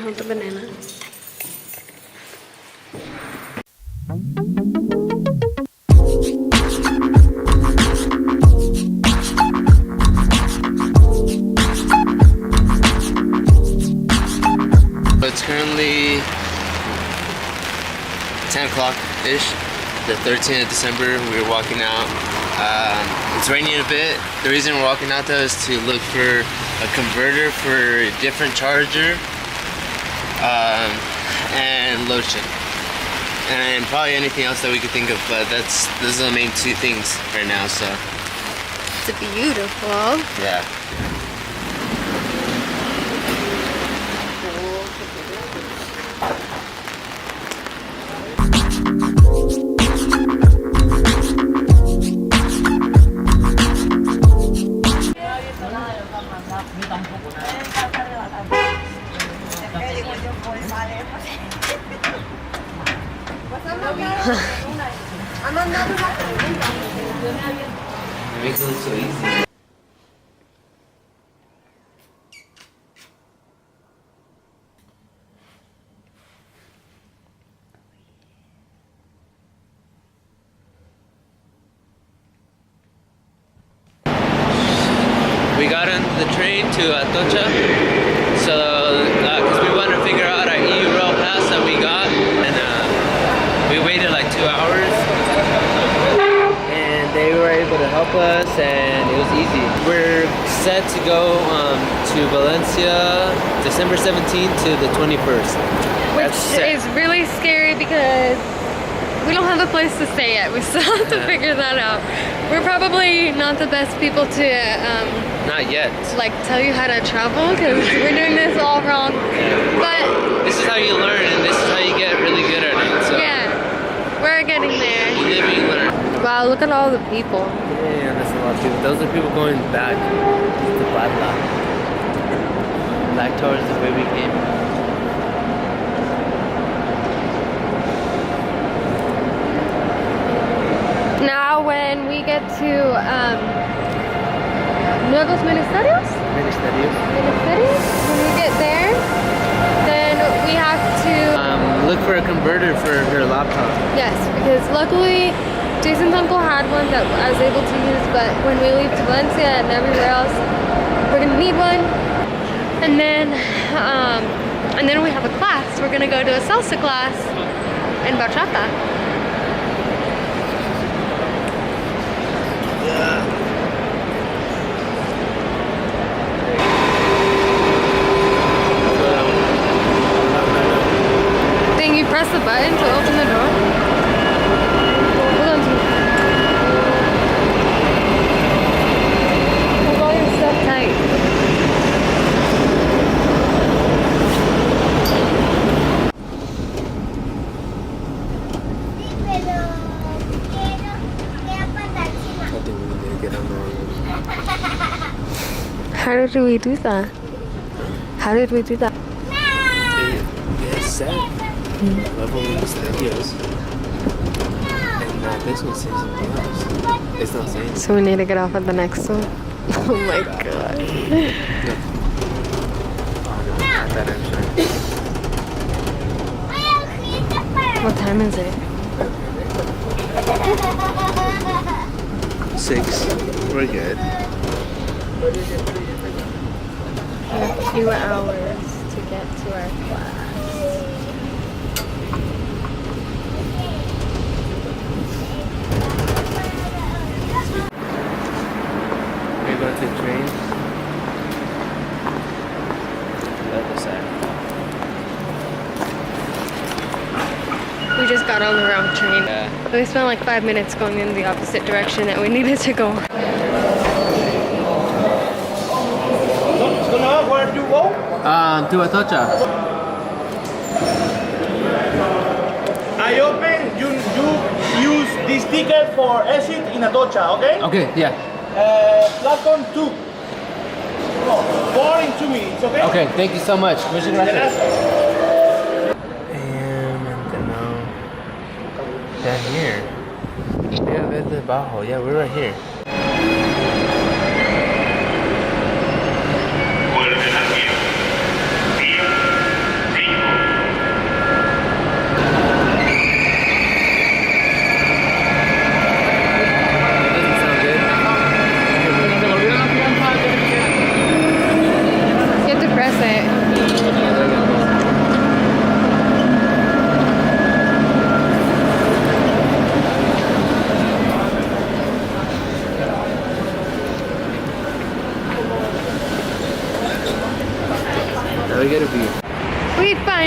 hold the banana. It's currently 10 o'clock-ish, the 13th of December. We were walking out. It's raining a bit. The reason we're walking out though is to look for a converter for a different charger and lotion. And probably anything else that we could think of, but those are the main two things right now, so. It's beautiful. Yeah. It makes it look so easy. We got on the train to Atocha, so because we wanted to figure out our EU Rail pass that we got, and we waited like 2 hours, and they were able to help us, and it was easy. We're set to go to Valencia December 17th to the 21st. Which is really scary because we don't have a place to stay yet. We still have to figure that out. We're probably not the best people to not yet. Like tell you how to travel because we're doing this all wrong. But this is how you learn, and this is how you get really good at it. So yeah, we're getting there. you live and you learn. Wow, look at all the people. Yeah, that's a lot of people. Those are people going back to Badla. Back towards the way we came. Now when we get to Nuevos Ministerios? Ministerios. Ministerios? When we get there, then we have to look for a converter for her laptop. yes, because luckily Jason's uncle had one that I was able to use, but when we leave to Valencia and everywhere else, we're gonna need one. And then we have a class. We're gonna go to a salsa class in bachata. Then you press the button to open the door. Hold on to me. Hold all your stuff tight. How did we do that? How did we do that? It said level Ministerios. And this one says something else. It's not saying. So we need to get off at the next one. Oh my god. Not that actually. What time is it? 6. We're good. We have 2 hours to get to our class. We're going to the train. The other side. We just got on the wrong train. Yeah. We spent like 5 minutes going in the opposite direction that we needed to go. Where do you go? To Atocha. I open, you use this ticket for exit in Atocha, okay? Okay, yeah. Platform 2. No, 4 in 2 minutes, okay? Okay, thank you so much. Muchas gracias. Gracias. Down here. Yeah, verde bajo. Yeah, we're right here.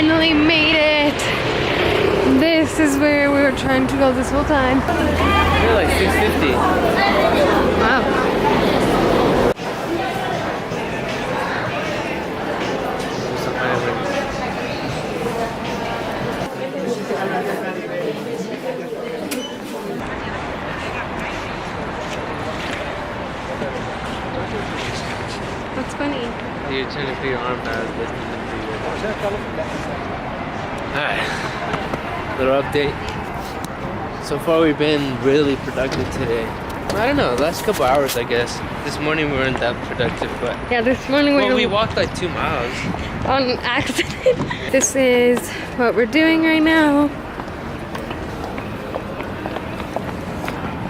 finally made it. This is where we were trying to go this whole time. They're like $6.50. Wow. What's funny? You're trying to put your arm past this. Alright. Little update. So far we've been really productive today. I don't know, last couple hours I guess. This morning we weren't that productive, but Yeah, this morning we walked like 2 miles. on accident. This is what we're doing right now.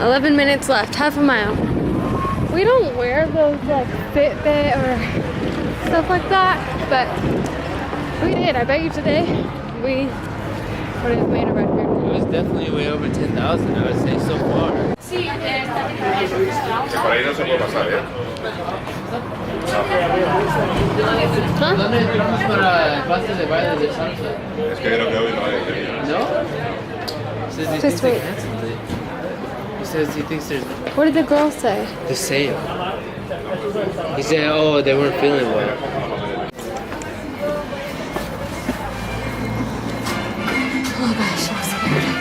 11 minutes left, half a mile. We don't wear those like Fitbit or stuff like that, but we did. I bet you today we would have made a record. It was definitely way over 10,000, I would say, so far. Por ahí no se puede pasar, ¿eh? ¿Dónde entramos para el pase de baile de salsa? Es que creo que hoy no hay. No? Says he Just thinks they wait. canceled it. He says he thinks there's What did the girl say? the sale. He said, oh, they weren't feeling well. Oh gosh, I'm scared.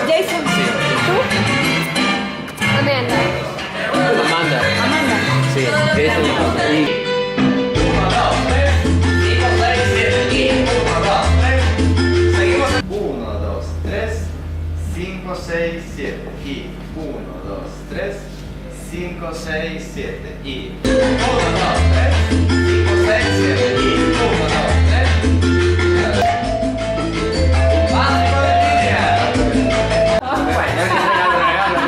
Jason. Amanda. Amanda. Sí, Jason. Y 1, 2, 3, 5, 6, 7 y 1, 2, 3, 5, 6, 7 y 1, 2, 3, 5, 6, 7 y 1, 2, 3. ¡Básico de línea!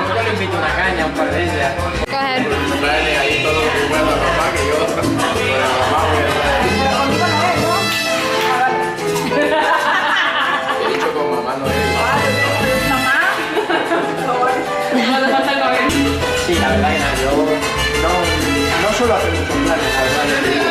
Yo le invito una caña, un par de ellas. Go ahead. Traerle ahí todo lo que pueda a papá, que yo con la mamá voy a traer. He dicho con mamá no es. Sí, la verdad que nada, yo no suelo hacer muchos planes, la verdad. Te digo.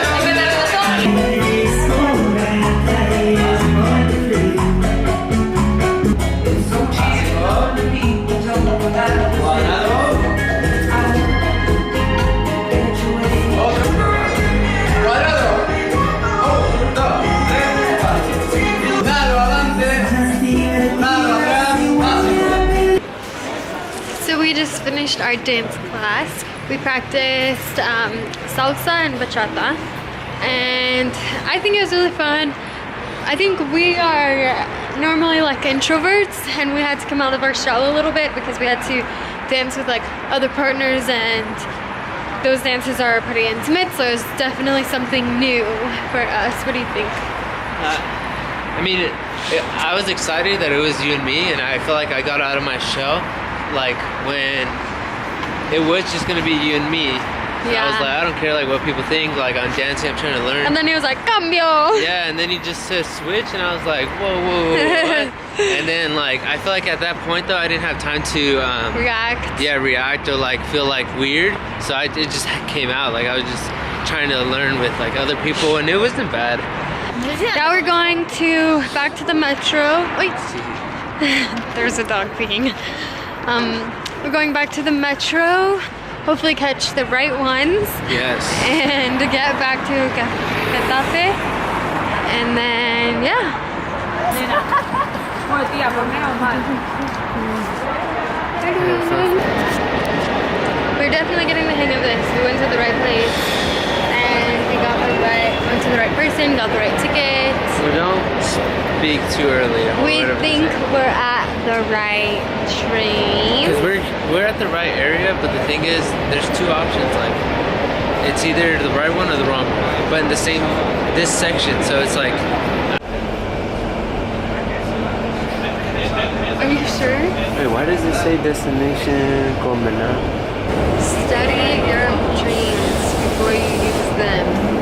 So we just finished our dance class. We practiced salsa and bachata, and I think it was really fun. I think we are normally like introverts, and we had to come out of our shell a little bit because we had to dance with like other partners, and those dances are pretty intimate, so it's definitely something new for us. What do you think? I mean, I was excited that it was you and me, and I feel like I got out of my shell, like when it was just gonna be you and me. I was like, I don't care like what people think, like I'm dancing, I'm trying to learn. And then he was like, cambio! Yeah, and then he just said switch, and I was like, whoa, what? And then like, I feel like at that point though, I didn't have time to React. yeah, react or like feel like weird. So it just came out, like I was just trying to learn with like other people, and it wasn't bad. Now we're going back to the metro. Wait, there's a dog peeing. We're going back to the metro. Hopefully catch the right ones. Yes. And get back to Getafe. And then, yeah. We're definitely getting the hang of this. We went to the right place. And we went to the right person, got the right ticket. So don't speak too early. We think we're at the right train. Because we're at the right area, but the thing is, there's two options. Like, it's either the right one or the wrong one, but in this section. So it's like. Are you sure? Wait, why does it say destination Comená? Study your dreams before you use them.